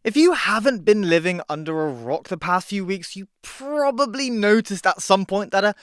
If you haven't been living under a rock the past few weeks, you probably noticed at some point that a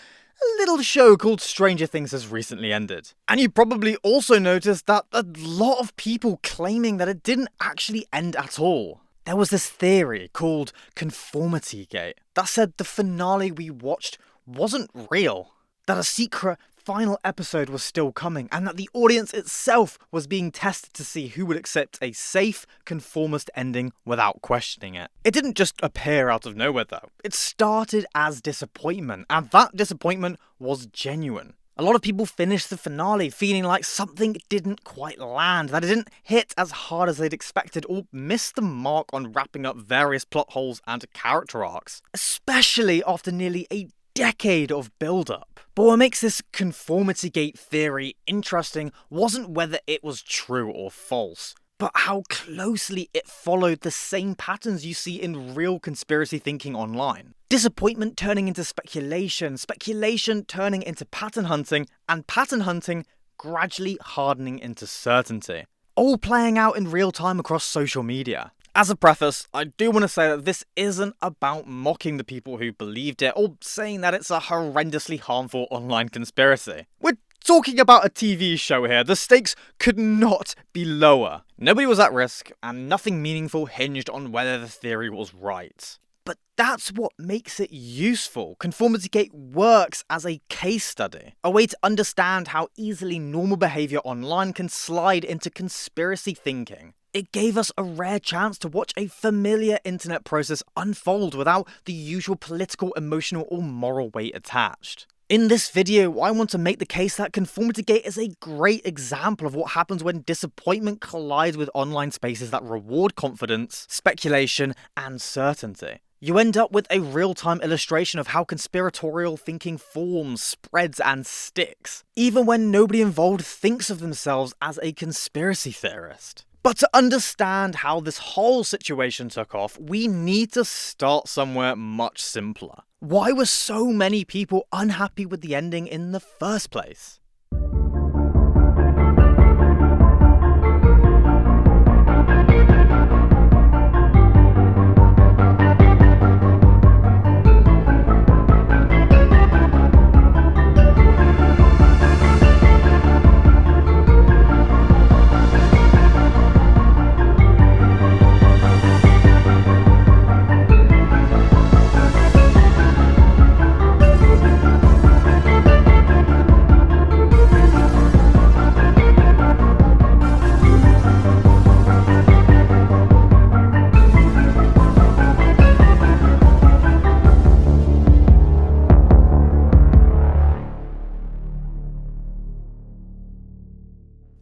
little show called Stranger Things has recently ended. And you probably also noticed that a lot of people claiming that it didn't actually end at all. There was this theory called Conformity Gate that said the finale we watched wasn't real, that a secret final episode was still coming, and that the audience itself was being tested to see who would accept a safe, conformist ending without questioning it. It didn't just appear out of nowhere though. It started as disappointment, and that disappointment was genuine. A lot of people finished the finale feeling like something didn't quite land, that it didn't hit as hard as they'd expected, or missed the mark on wrapping up various plot holes and character arcs, especially after nearly a decade of build-up. But what makes this Conformity Gate theory interesting wasn't whether it was true or false, but how closely it followed the same patterns you see in real conspiracy thinking online. Disappointment turning into speculation, speculation turning into pattern hunting, and pattern hunting gradually hardening into certainty. All playing out in real time across social media. As a preface, I do want to say that this isn't about mocking the people who believed it or saying that it's a horrendously harmful online conspiracy. We're talking about a TV show here. The stakes could not be lower. Nobody was at risk, and nothing meaningful hinged on whether the theory was right. But that's what makes it useful. Conformity Gate works as a case study, a way to understand how easily normal behavior online can slide into conspiracy thinking. It gave us a rare chance to watch a familiar internet process unfold without the usual political, emotional, or moral weight attached. In this video, I want to make the case that Conformity Gate is a great example of what happens when disappointment collides with online spaces that reward confidence, speculation, and certainty. You end up with a real-time illustration of how conspiratorial thinking forms, spreads, and sticks, even when nobody involved thinks of themselves as a conspiracy theorist. But to understand how this whole situation took off, we need to start somewhere much simpler. Why were so many people unhappy with the ending in the first place?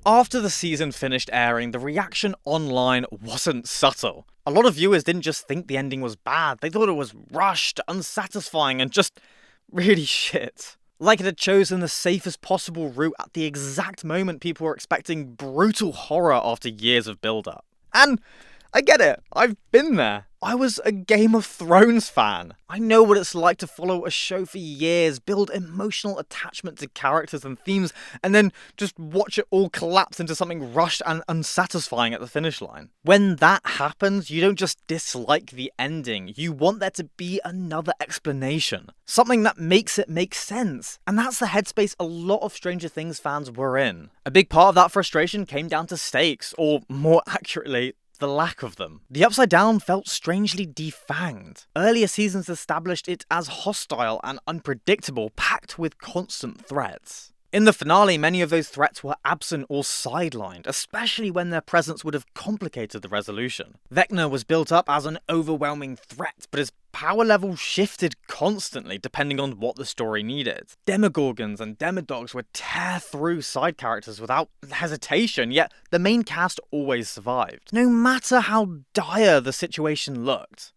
After the season finished airing, the reaction online wasn't subtle. A lot of viewers didn't just think the ending was bad, they thought it was rushed, unsatisfying, and just really shit. Like it had chosen the safest possible route at the exact moment people were expecting brutal horror after years of build-up. And I get it, I've been there. I was a Game of Thrones fan. I know what it's like to follow a show for years, build emotional attachment to characters and themes, and then just watch it all collapse into something rushed and unsatisfying at the finish line. When that happens, you don't just dislike the ending, you want there to be another explanation. Something that makes it make sense. And that's the headspace a lot of Stranger Things fans were in. A big part of that frustration came down to stakes, or more accurately, the lack of them. The Upside Down felt strangely defanged. Earlier seasons established it as hostile and unpredictable, packed with constant threats. In the finale, many of those threats were absent or sidelined, especially when their presence would have complicated the resolution. Vecna was built up as an overwhelming threat, but his power level shifted constantly depending on what the story needed. Demogorgons and Demodogs would tear through side characters without hesitation, yet the main cast always survived, no matter how dire the situation looked.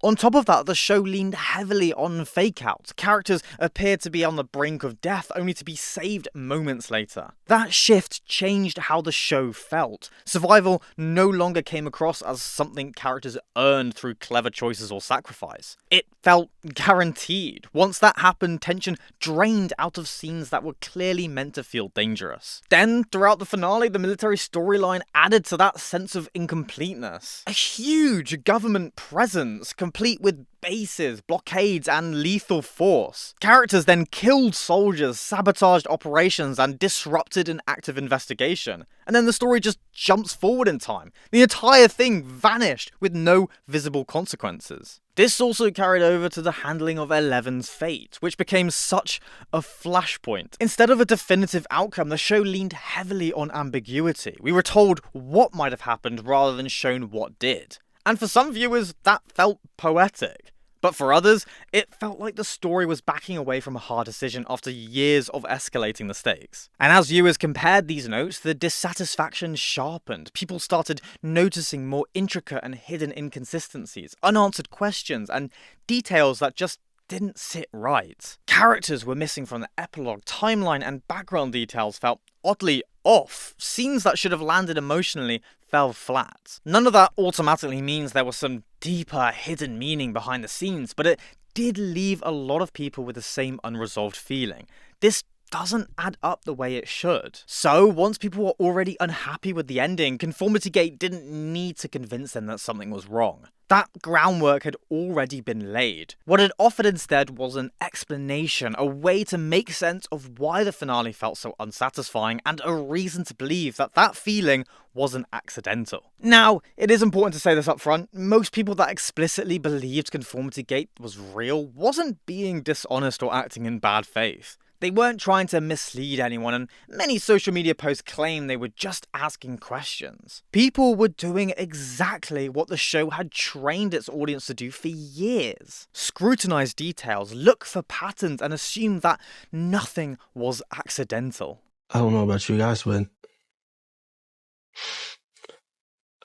On top of that, the show leaned heavily on fake-outs. Characters appeared to be on the brink of death, only to be saved moments later. That shift changed how the show felt. Survival no longer came across as something characters earned through clever choices or sacrifice. It felt guaranteed. Once that happened, tension drained out of scenes that were clearly meant to feel dangerous. Then, throughout the finale, the military storyline added to that sense of incompleteness. A huge government presence, complete with bases, blockades, and lethal force. Characters then killed soldiers, sabotaged operations, and disrupted an active investigation. And then the story just jumps forward in time. The entire thing vanished with no visible consequences. This also carried over to the handling of Eleven's fate, which became such a flashpoint. Instead of a definitive outcome, the show leaned heavily on ambiguity. We were told what might have happened rather than shown what did. And for some viewers, that felt poetic. But for others, it felt like the story was backing away from a hard decision after years of escalating the stakes. And as viewers compared these notes, the dissatisfaction sharpened. People started noticing more intricate and hidden inconsistencies, unanswered questions, and details that just didn't sit right. Characters were missing from the epilogue, timeline and background details felt oddly off. Scenes that should have landed emotionally fell flat. None of that automatically means there was some deeper hidden meaning behind the scenes, but it did leave a lot of people with the same unresolved feeling. This doesn't add up the way it should. So, once people were already unhappy with the ending, Conformity Gate didn't need to convince them that something was wrong. That groundwork had already been laid. What it offered instead was an explanation, a way to make sense of why the finale felt so unsatisfying, and a reason to believe that that feeling wasn't accidental. Now, it is important to say this up front, most people that explicitly believed Conformity Gate was real wasn't being dishonest or acting in bad faith. They weren't trying to mislead anyone, and many social media posts claim they were just asking questions. People were doing exactly what the show had trained its audience to do for years. Scrutinize details, look for patterns, and assume that nothing was accidental. I don't know about you guys, but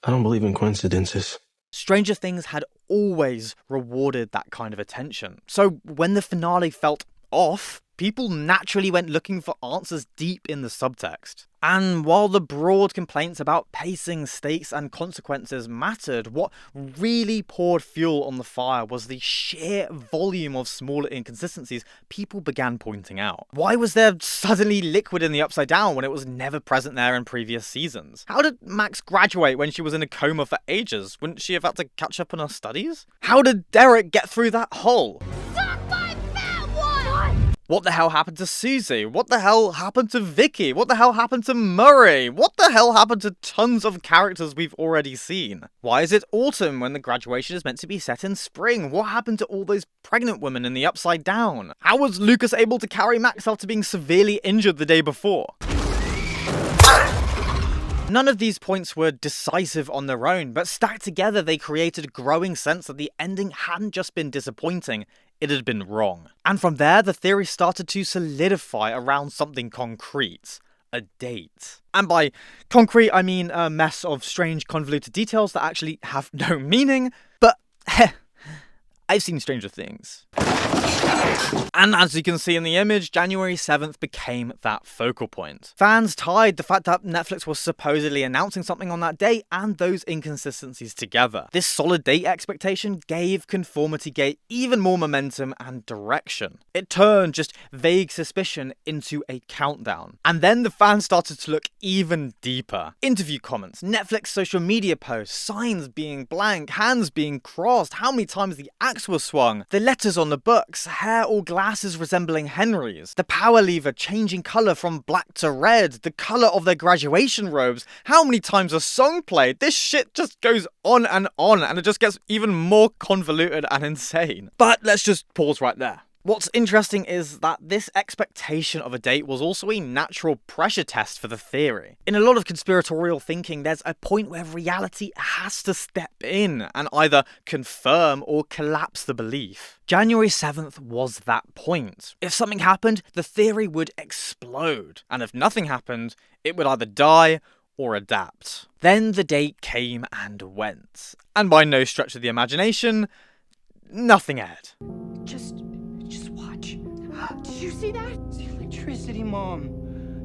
I don't believe in coincidences. Stranger Things had always rewarded that kind of attention. So when the finale felt off, people naturally went looking for answers deep in the subtext. And while the broad complaints about pacing, stakes, and consequences mattered, what really poured fuel on the fire was the sheer volume of smaller inconsistencies people began pointing out. Why was there suddenly liquid in the Upside Down when it was never present there in previous seasons? How did Max graduate when she was in a coma for ages? Wouldn't she have had to catch up on her studies? How did Derek get through that hole? What the hell happened to Susie? What the hell happened to Vicky? What the hell happened to Murray? What the hell happened to tons of characters we've already seen? Why is it autumn when the graduation is meant to be set in spring? What happened to all those pregnant women in the Upside Down? How was Lucas able to carry Max after being severely injured the day before? None of these points were decisive on their own, but stacked together they created a growing sense that the ending hadn't just been disappointing, it had been wrong. And from there, the theory started to solidify around something concrete. A date. And by concrete, I mean a mess of strange, convoluted details that actually have no meaning, but I've seen Stranger Things. And as you can see in the image, January 7th became that focal point. Fans tied the fact that Netflix was supposedly announcing something on that day and those inconsistencies together. This solid date expectation gave Conformity Gate even more momentum and direction. It turned just vague suspicion into a countdown. And then the fans started to look even deeper. Interview comments, Netflix social media posts, signs being blank, hands being crossed, how many times the axe was swung, the letters on the books, hair or glasses resembling Henry's, the power lever changing colour from black to red, the colour of their graduation robes, how many times a song played. This shit just goes on, and it just gets even more convoluted and insane. But let's just pause right there. What's interesting is that this expectation of a date was also a natural pressure test for the theory. In a lot of conspiratorial thinking, there's a point where reality has to step in and either confirm or collapse the belief. January 7th was that point. If something happened, the theory would explode. And if nothing happened, it would either die or adapt. Then the date came and went. And by no stretch of the imagination, nothing ahead. Just watch. Did you see that? It's the electricity, Mom.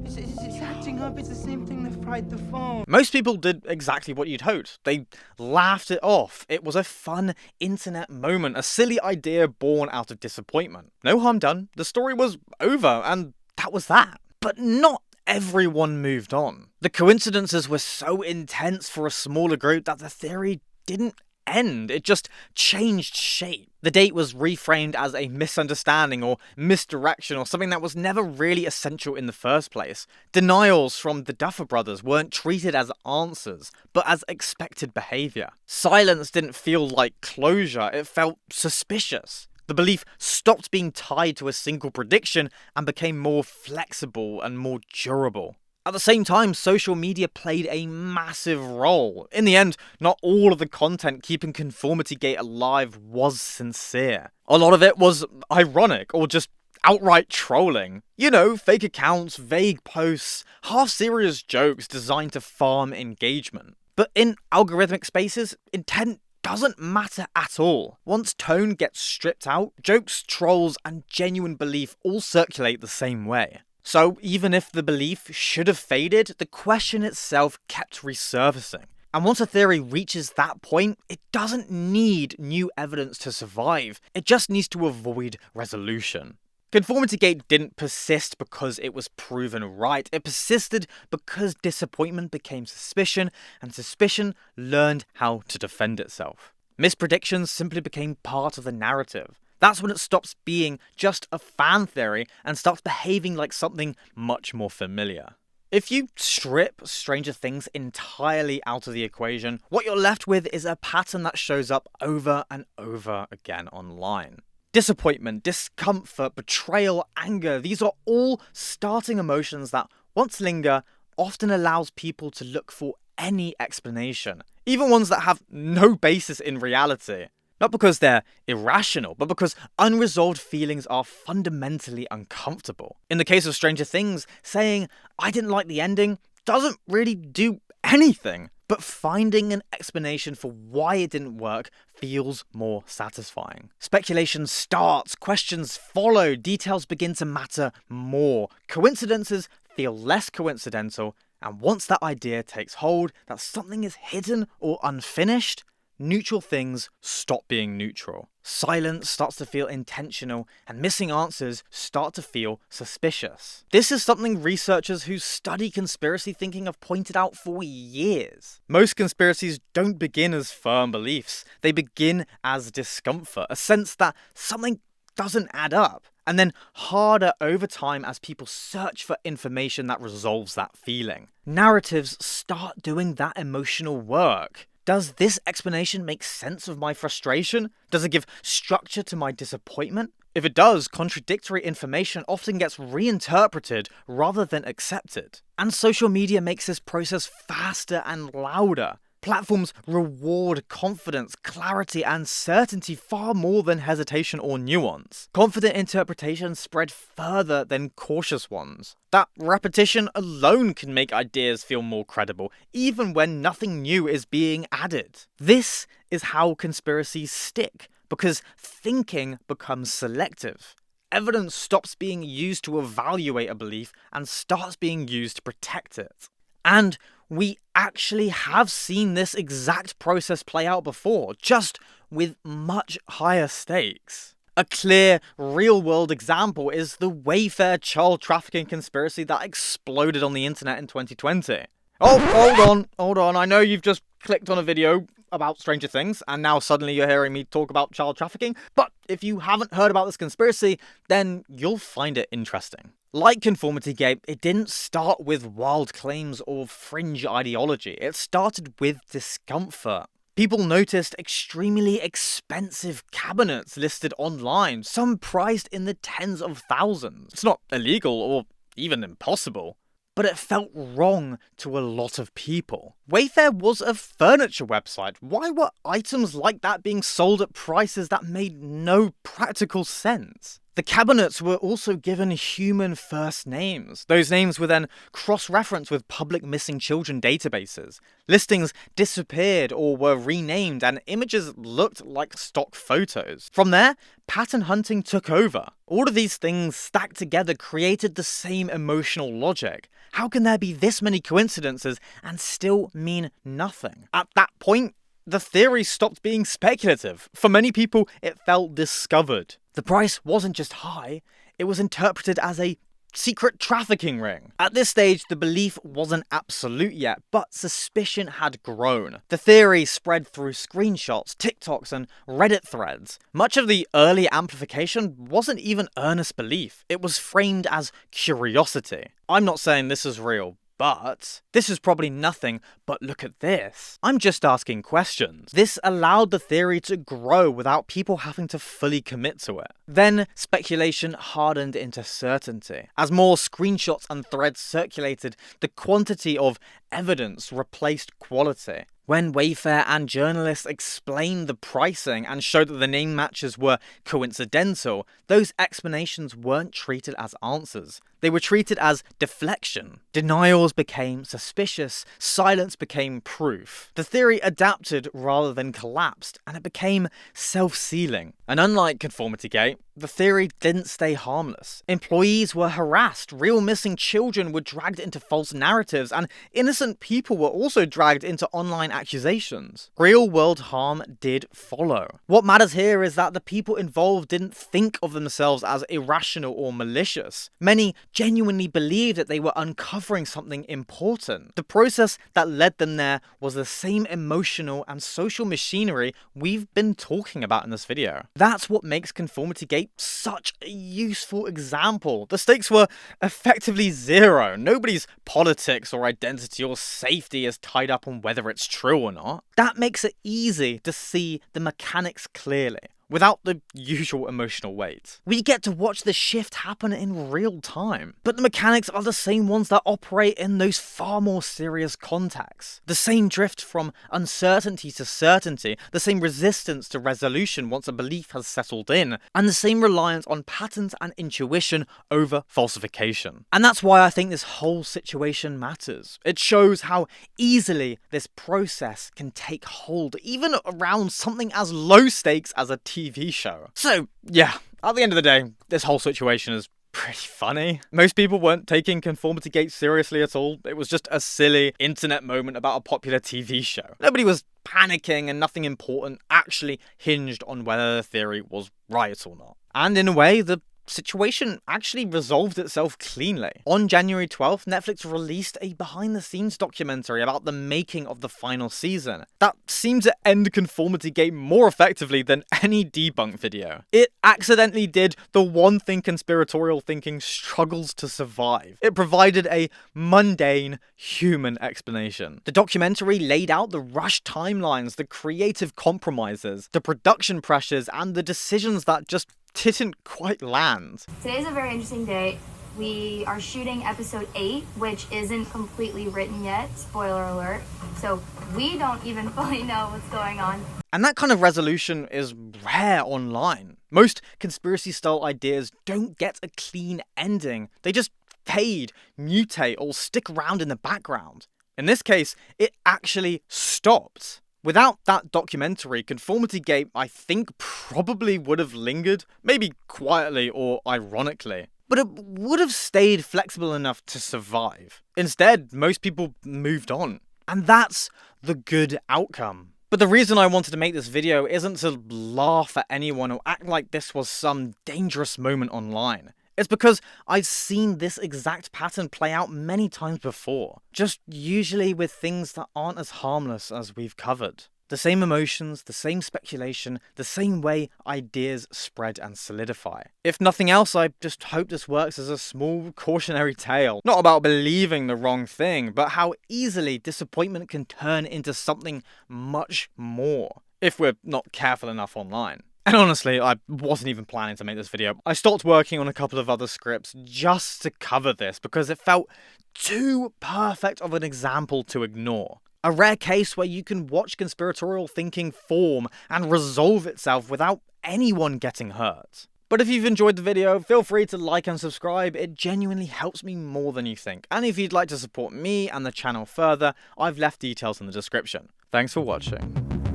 It's acting up. It's the same thing that fried the phone. Most people did exactly what you'd hoped. They laughed it off. It was a fun internet moment, a silly idea born out of disappointment. No harm done. The story was over, and that was that. But not everyone moved on. The coincidences were so intense for a smaller group that the theory didn't end. It just changed shape. The date was reframed as a misunderstanding or misdirection or something that was never really essential in the first place. Denials from the Duffer Brothers weren't treated as answers, but as expected behavior. Silence didn't feel like closure, it felt suspicious. The belief stopped being tied to a single prediction and became more flexible and more durable. At the same time, social media played a massive role. In the end, not all of the content keeping Conformity Gate alive was sincere. A lot of it was ironic or just outright trolling. You know, fake accounts, vague posts, half-serious jokes designed to farm engagement. But in algorithmic spaces, intent doesn't matter at all. Once tone gets stripped out, jokes, trolls, and genuine belief all circulate the same way. So even if the belief should have faded, the question itself kept resurfacing. And once a theory reaches that point, it doesn't need new evidence to survive. It just needs to avoid resolution. Conformity Gate didn't persist because it was proven right. It persisted because disappointment became suspicion, and suspicion learned how to defend itself. Mispredictions simply became part of the narrative. That's when it stops being just a fan theory and starts behaving like something much more familiar. If you strip Stranger Things entirely out of the equation, what you're left with is a pattern that shows up over and over again online. Disappointment, discomfort, betrayal, anger, these are all starting emotions that, once linger, often allows people to look for any explanation, even ones that have no basis in reality. Not because they're irrational, but because unresolved feelings are fundamentally uncomfortable. In the case of Stranger Things, saying, "I didn't like the ending," doesn't really do anything. But finding an explanation for why it didn't work feels more satisfying. Speculation starts, questions follow, details begin to matter more. Coincidences feel less coincidental, and once that idea takes hold that something is hidden or unfinished, neutral things stop being neutral. Silence starts to feel intentional, and missing answers start to feel suspicious. This is something researchers who study conspiracy thinking have pointed out for years. Most conspiracies don't begin as firm beliefs. They begin as discomfort, a sense that something doesn't add up, and then harder over time as people search for information that resolves that feeling. Narratives start doing that emotional work. Does this explanation make sense of my frustration? Does it give structure to my disappointment? If it does, contradictory information often gets reinterpreted rather than accepted. And social media makes this process faster and louder. Platforms reward confidence, clarity, and certainty far more than hesitation or nuance. Confident interpretations spread further than cautious ones. That repetition alone can make ideas feel more credible, even when nothing new is being added. This is how conspiracies stick, because thinking becomes selective. Evidence stops being used to evaluate a belief and starts being used to protect it. And we actually have seen this exact process play out before, just with much higher stakes. A clear, real-world example is the Wayfair child trafficking conspiracy that exploded on the internet in 2020. Oh, hold on, I know you've just clicked on a video about Stranger Things, and now suddenly you're hearing me talk about child trafficking, but if you haven't heard about this conspiracy, then you'll find it interesting. Like Conformity Gate, it didn't start with wild claims or fringe ideology. It started with discomfort. People noticed extremely expensive cabinets listed online, some priced in the tens of thousands. It's not illegal or even impossible, but it felt wrong to a lot of people. Wayfair was a furniture website. Why were items like that being sold at prices that made no practical sense? The cabinets were also given human first names. Those names were then cross-referenced with public missing children databases. Listings disappeared or were renamed, and images looked like stock photos. From there, pattern hunting took over. All of these things stacked together created the same emotional logic. How can there be this many coincidences and still mean nothing? At that point, the theory stopped being speculative. For many people, it felt discovered. The price wasn't just high, it was interpreted as a secret trafficking ring. At this stage, the belief wasn't absolute yet, but suspicion had grown. The theory spread through screenshots, TikToks, and Reddit threads. Much of the early amplification wasn't even earnest belief, it was framed as curiosity. I'm not saying this is real, but this is probably nothing, but look at this. I'm just asking questions. This allowed the theory to grow without people having to fully commit to it. Then speculation hardened into certainty. As more screenshots and threads circulated, the quantity of evidence replaced quality. When Wayfair and journalists explained the pricing and showed that the name matches were coincidental, those explanations weren't treated as answers. They were treated as deflection. Denials became suspicious, silence became proof. The theory adapted rather than collapsed, and it became self-sealing. And unlike Conformity Gate, the theory didn't stay harmless. Employees were harassed, real missing children were dragged into false narratives, and innocent people were also dragged into online accusations. Real-world harm did follow. What matters here is that the people involved didn't think of themselves as irrational or malicious. Many genuinely believed that they were uncovering something important. The process that led them there was the same emotional and social machinery we've been talking about in this video. That's what makes Conformity Gate such a useful example. The stakes were effectively zero. Nobody's politics or identity or safety is tied up on whether it's true or not. That makes it easy to see the mechanics clearly, without the usual emotional weight. We get to watch the shift happen in real time, but the mechanics are the same ones that operate in those far more serious contexts. The same drift from uncertainty to certainty, the same resistance to resolution once a belief has settled in, and the same reliance on patterns and intuition over falsification. And that's why I think this whole situation matters. It shows how easily this process can take hold, even around something as low stakes as a TV show. So, yeah, at the end of the day, this whole situation is pretty funny. Most people weren't taking Conformity Gate seriously at all. It was just a silly internet moment about a popular TV show. Nobody was panicking, and nothing important actually hinged on whether the theory was right or not. And in a way, the situation actually resolved itself cleanly. On January 12th, Netflix released a behind-the-scenes documentary about the making of the final season. That seemed to end Conformity Gate more effectively than any debunk video. It accidentally did the one thing conspiratorial thinking struggles to survive. It provided a mundane, human explanation. The documentary laid out the rushed timelines, the creative compromises, the production pressures, and the decisions that just didn't quite land. Today's a very interesting day. We are shooting episode 8, which isn't completely written yet, spoiler alert. So we don't even fully know what's going on. And that kind of resolution is rare online. Most conspiracy-style ideas don't get a clean ending. They just fade, mutate, or stick around in the background. In this case, it actually stopped. Without that documentary, Conformity Gate, I think, probably would have lingered, maybe quietly or ironically. But it would have stayed flexible enough to survive. Instead, most people moved on. And that's the good outcome. But the reason I wanted to make this video isn't to laugh at anyone or act like this was some dangerous moment online. It's because I've seen this exact pattern play out many times before, just usually with things that aren't as harmless as we've covered. The same emotions, the same speculation, the same way ideas spread and solidify. If nothing else, I just hope this works as a small cautionary tale. Not about believing the wrong thing, but how easily disappointment can turn into something much more, if we're not careful enough online. And honestly, I wasn't even planning to make this video. I stopped working on a couple of other scripts just to cover this because it felt too perfect of an example to ignore. A rare case where you can watch conspiratorial thinking form and resolve itself without anyone getting hurt. But if you've enjoyed the video, feel free to like and subscribe. It genuinely helps me more than you think. And if you'd like to support me and the channel further, I've left details in the description. Thanks for watching.